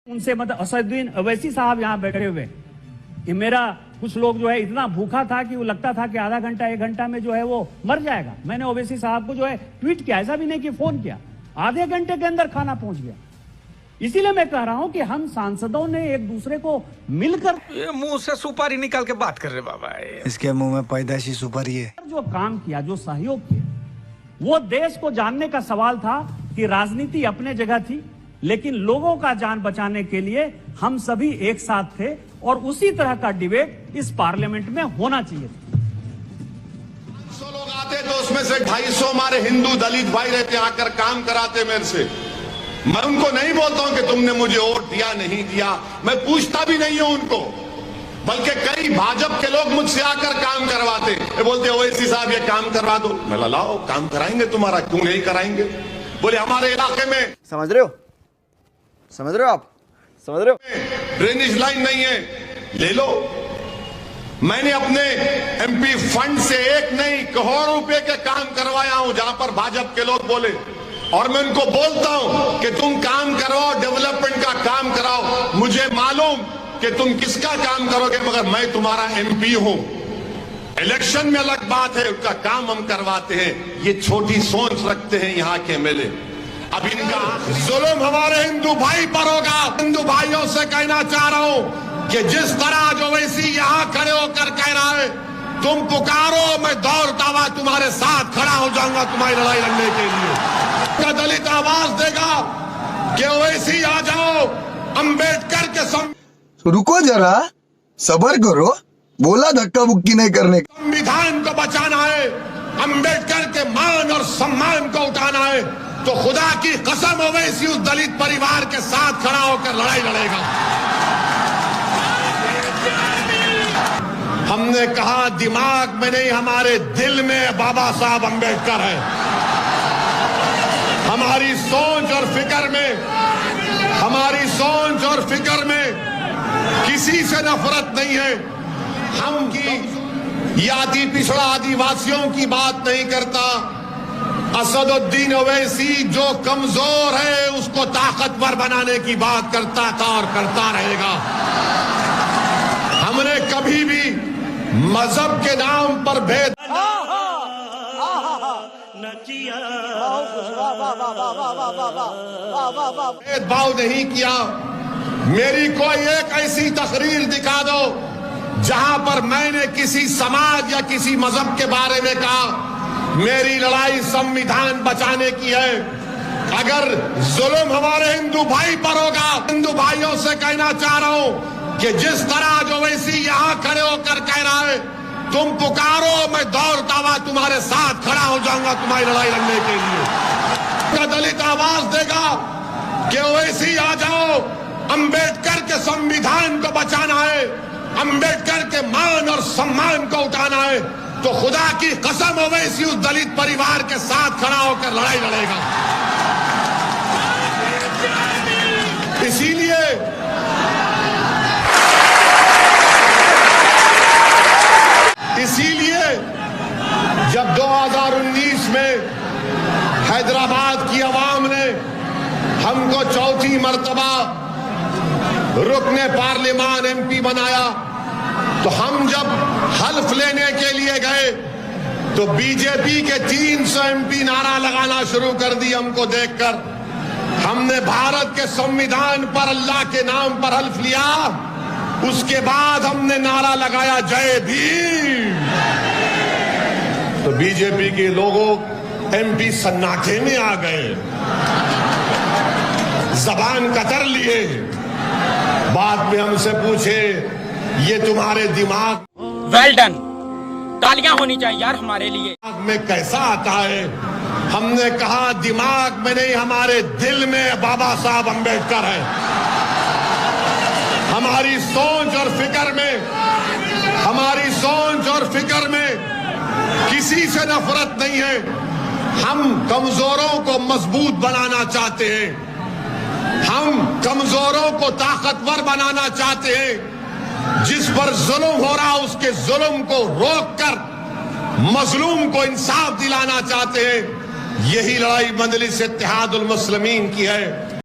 उनसे मतलब असदुद्दीन अवैसी साहब यहाँ बैठे हुए, ये मेरा कुछ लोग जो है इतना भूखा था कि वो लगता था कि आधा घंटा 1 घंटा में जो है वो मर जाएगा। मैंने ओवैसी साहब को जो है ट्वीट किया, ऐसा भी नहीं कि फोन किया, आधे घंटे के अंदर खाना पहुंच गया। इसीलिए मैं कह रहा हूं कि हम सांसदों ने एक दूसरे को मिलकर, ये मुंह से सुपारी निकाल के बात कर रहे बाबा, इसके मुंह में पैदाशी सुपारी है। जो काम किया, जो सहयोग किया, वो देश को जानने का सवाल था कि राजनीति अपने जगह थी, लेकिन लोगों का जान बचाने के लिए हम सभी एक साथ थे और उसी तरह का डिबेट इस पार्लियामेंट में होना चाहिए था। 100 लोग आते तो उसमें से 250 हमारे हिंदू दलित भाई रहते, आकर काम कराते मेरे से। मैं उनको नहीं बोलता हूं कि तुमने मुझे वोट दिया नहीं दिया, मैं पूछता भी नहीं हूं उनको, बल्कि कई भाजपा के लोग मुझसे आकर काम करवाते, ये बोलते ओवैसी साहब ये काम करवा दो। मैं लाओ काम कराएंगे तुम्हारा, क्यों नहीं कराएंगे। बोले हमारे इलाके में, समझ रहे हो आप, समझ रहे हो, ड्रेनेज लाइन नहीं है, ले लो। मैंने अपने एमपी फंड से एक नहीं करोड़ों रुपए के काम करवाया हूं जहां पर भाजपा के लोग बोले, और मैं उनको बोलता हूं कि तुम काम करवाओ, डेवलपमेंट का काम कराओ, मुझे मालूम कि तुम किसका काम करोगे, मगर मैं तुम्हारा एमपी हूं। इलेक्शन में अलग बात है, उसका काम हम करवाते हैं। ये छोटी सोच रखते हैं यहाँ के एमएलए। अब इनका जुल्म हमारे हिंदू भाई पर होगा। हिंदू भाइयों से कहना चाह रहा हूं कि जिस तरह जो वैसी यहां खड़े होकर कह रहा है, तुम पुकारो, मैं दौड़ता हुआ तुम्हारे साथ खड़ा हो जाऊंगा तुम्हारी लड़ाई लड़ने के लिए। दलित आवाज देगा कि वैसी आ जाओ, अंबेडकर के रुको जरा, सब्र करो, बोला धक्का बुक्की नहीं करने का। संविधान को बचाना है, अंबेडकर के मान और सम्मान को उठाना है, तो खुदा की कसम ओवैसी उस दलित परिवार के साथ खड़ा होकर लड़ाई लड़ेगा। हमने कहा दिमाग में नहीं, हमारे दिल में बाबा साहब अंबेडकर है। हमारी सोच और फिक्र में, हमारी सोच और फिक्र में किसी से नफरत नहीं है। हम की यादी पिछड़ा आदिवासियों की बात नहीं करता। असदुद्दीन ओवैसी जो कमजोर है उसको ताकतवर बनाने की बात करता था और करता रहेगा। हमने कभी भी मजहब के नाम पर भेदभाव नहीं किया। मेरी कोई एक ऐसी तकरीर दिखा दो जहां पर मैंने किसी समाज या किसी मजहब के बारे में कहा मेरी लड़ाई संविधान बचाने की है। अगर जुल्म हमारे हिंदू भाई पर होगा, हिंदू भाइयों से कहना चाह रहा हूं कि जिस तरह जो वैसी यहां खड़े होकर कह रहा है, तुम पुकारो, मैं दौड़ता हुआ तुम्हारे साथ खड़ा हो जाऊंगा तुम्हारी लड़ाई लड़ने के लिए। दलित आवाज देगा कि ओवैसी आ जाओ, अंबेडकर के संविधान को बचाना है, अंबेडकर के मान और सम्मान को उठाना है, तो खुदा की कसम ओवैसी उस दलित परिवार के साथ खड़ा होकर लड़ाई लड़ेगा। इसीलिए जब 2019 में हैदराबाद की आवाम ने हमको चौथी मर्तबा रुकने पार्लियामान एमपी बनाया, तो हम जब हल्फ लेने के लिए गए तो बीजेपी के 300 एमपी नारा लगाना शुरू कर दी। हमको देखकर हमने भारत के संविधान पर, अल्लाह के नाम पर हल्फ लिया। उसके बाद हमने नारा लगाया जय भीम, तो बीजेपी के लोगों एमपी सन्नाटे में आ गए, जबान कतर लिए। बाद में हमसे पूछे ये तुम्हारे दिमाग वेल डन, तालियां होनी चाहिए यार हमारे लिए। दिमाग में कैसा आता है? हमने कहा दिमाग में नहीं, हमारे दिल में बाबा साहब अंबेडकर है। हमारी सोच और फिक्र में, हमारी सोच और फिक्र में किसी से नफरत नहीं है। हम कमजोरों को मजबूत बनाना चाहते हैं, हम कमजोरों को ताकतवर बनाना चाहते हैं। जिस पर जुल्म हो रहा उसके जुल्म को रोककर मजलूम को इंसाफ दिलाना चाहते हैं। यही लड़ाई मजलिस इत्तेहादुल मुस्लिमीन की है।